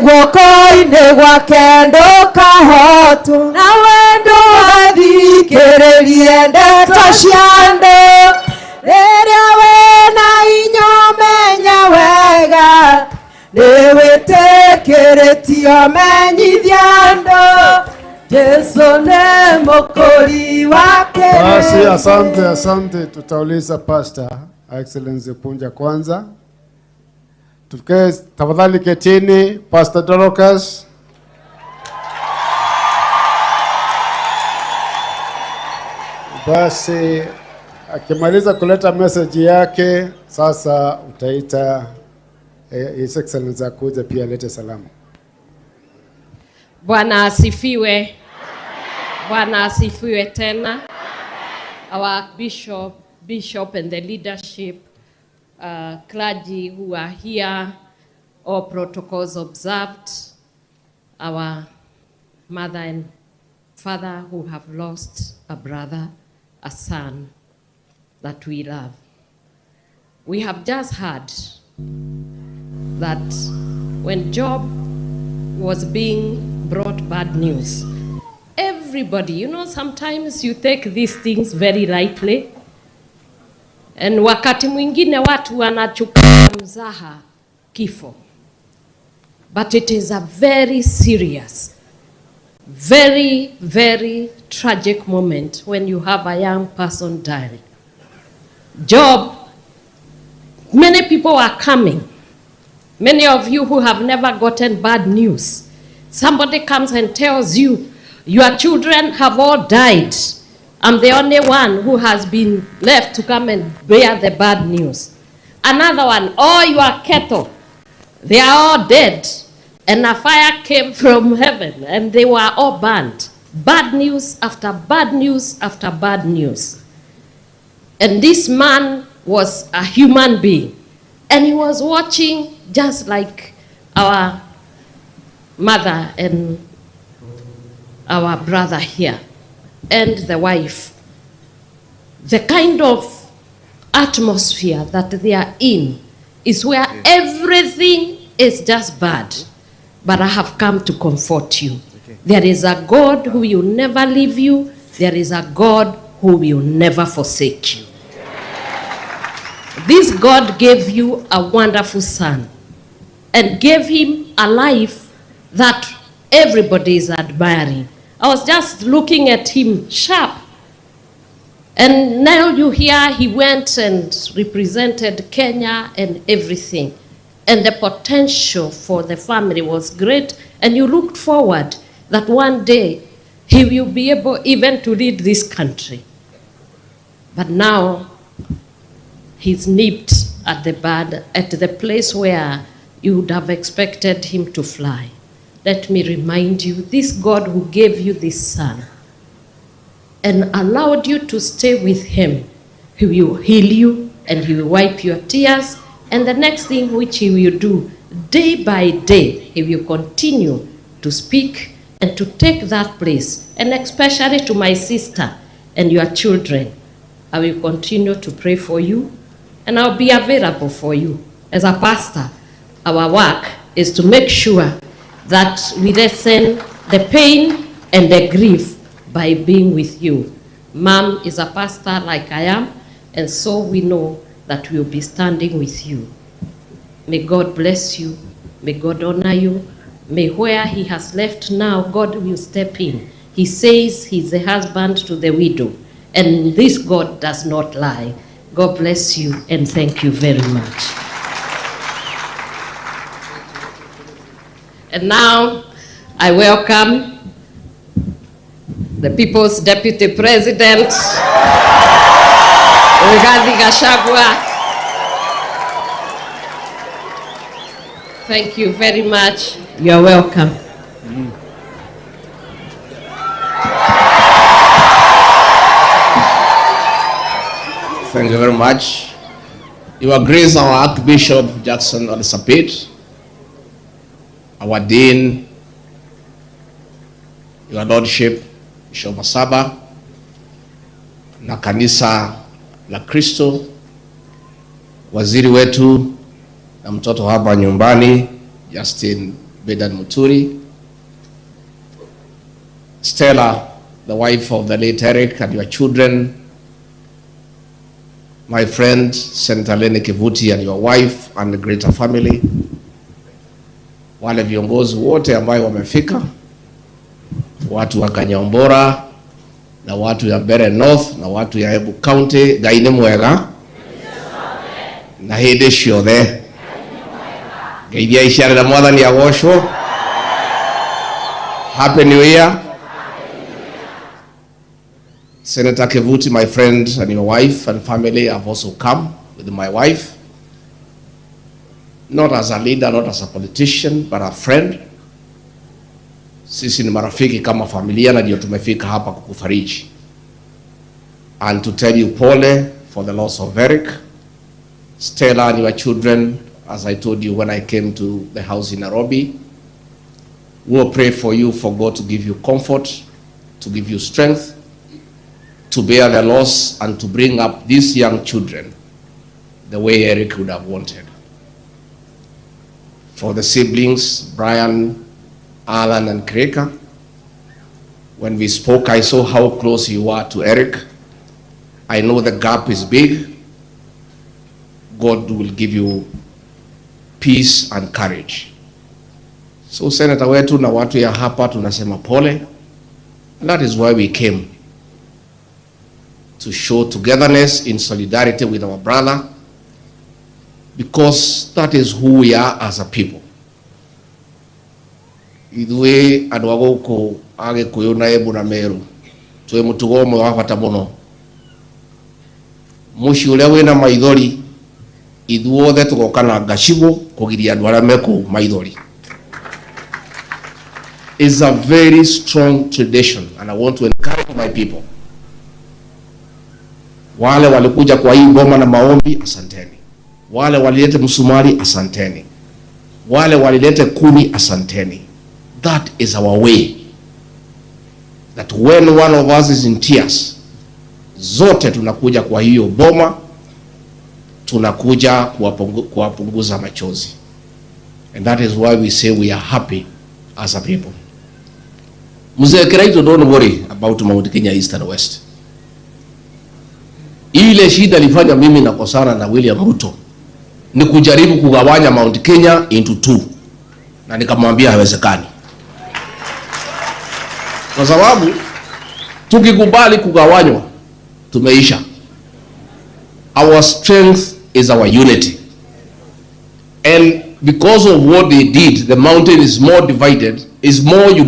guoko-inĩ gwake ndũkahotwo, na wendo wathikĩrĩrie ndeto cia andũ. Rĩrĩa wĩna hinya ũmenye wega, nĩwĩtĩkĩrĩtio menyithia andũ, Yesu nĩ mũkũri wake. Basi asante. Tutauliza Pastor Excellency Punja kwanza. Tukae tafadhali ketini. Pastor Dorcas. Basi akimaliza kuleta message yake, sasa utaita His Excellency akuja pia alete salamu. Bwana asifiwe. Bwana asifiwe tena. Our bishop and the leadership, clergy who are here, all protocols observed, our mother and father who have lost a brother, a son that we love. We have just heard that when Job was being brought bad news, everybody, sometimes you take these things very lightly, and wakati mwingine watu wanachukulia mzaha kifo. But it is a very serious, very, very tragic moment when you have a young person dying. Job, many people are coming. Many of you who have never gotten bad news, somebody comes and tells you, your children have all died. I'm the only one who has been left to come and bear the bad news. Another one, all your cattle, they are all dead. And a fire came from heaven and they were all burned. Bad news after bad news after bad news. And this man was a human being. And he was watching just like our mother and our brother here and the wife. The kind of atmosphere that they are in is where everything is just bad. But I have come to comfort you. There is a God who will never leave you. There is a God who will never forsake you. This God gave you a wonderful son and gave him a life that everybody is admiring. I was just looking at him sharp. And now you hear he went and represented Kenya and everything. And the potential for the family was great. And you looked forward that one day he will be able even to lead this country. But now he's nipped at the bud, at the place where you would have expected him to fly. Let me remind you, this God who gave you this son and allowed you to stay with him, he will heal you and he will wipe your tears. And the next thing which he will do, day by day, he will continue to speak and to take that place. And especially to my sister and your children, I will continue to pray for you and I'll be available for you. As a pastor, our work is to make sure that we lessen the pain and the grief by being with you. Mom is a pastor like I am, and so we know that we'll be standing with you. May God bless you. May God honor you. May where he has left now, God will step in. He says he's the husband to the widow, and this God does not lie. God bless you, and thank you very much. And now, I welcome the People's Deputy President, Rigathi. Thank you very much. You're welcome. Thank you very much. Your Grace, our Archbishop Jackson Alisapit, our Dean, Your Lordship, Bishop Masaba, na kanisa la Kristo, waziri wetu na mtoto hapa nyumbani, Justin Bedan Muturi, Stella, the wife of the late Eric, and your children, my friend Senator Lene Kivuti and your wife and the greater family, wale viongozi wote ambao wamefika, watu wa Kanyombora na watu ya Mbeere North na watu ya AJAABU County, Ngai mwega na hĩndĩ ciothe. Ngeithia iciare na mwathani agocwo. Happy New Year. Senator Kivuti, my friend, and your wife and family have also come with my wife. Not as a leader, not as a politician, but a friend. Sisi ni marafiki kama familia na ndio tumefika hapa kukufariji. And to tell you pole for the loss of Eric, Stella and your children, as I told you when I came to the house in Nairobi. We'll pray for you, for God to give you comfort, to give you strength, to bear the loss and to bring up these young children the way Eric would have wanted. For the siblings, Brian, Alan, and Kreka, when we spoke, I saw how close you are to Eric. I know the gap is big. God will give you peace and courage. So Senator wetu na watu ya hapa tunasema pole. And that is why we came, to show togetherness in solidarity with our brother, because that is who we are as a people. Idwe andu aguku Agikuyu na Embu na Meru twe mutugo umwe wa bata muno. Muci uria wina maithori ithuothe tugokana ngacigo kugiria andu aria meku maithori. Is a very strong tradition, and I want to encourage my people. Wale walikuja kwa hii ngoma na maombi, asanteni. Wale walilete msumari, asanteni. Wale walilete kuni, asanteni. That is our way. That when one of us is in tears, zote tunakuja kwa hiyo boma, tunakuja kuwapunguza machozi. And that is why we say we are happy as a people. Mzee Kiraito, don't worry about Mount Kenya East and West. Ile shida ilifanya mimi nakosana na William Ruto ni kujaribu kugawanya Mount Kenya into 2. Na nikamwambia haiwezekani. Kwa sababu tukikubali kugawanywa tumeisha. Our strength is our unity. And because of what they did, the mountain is more divided, is more united.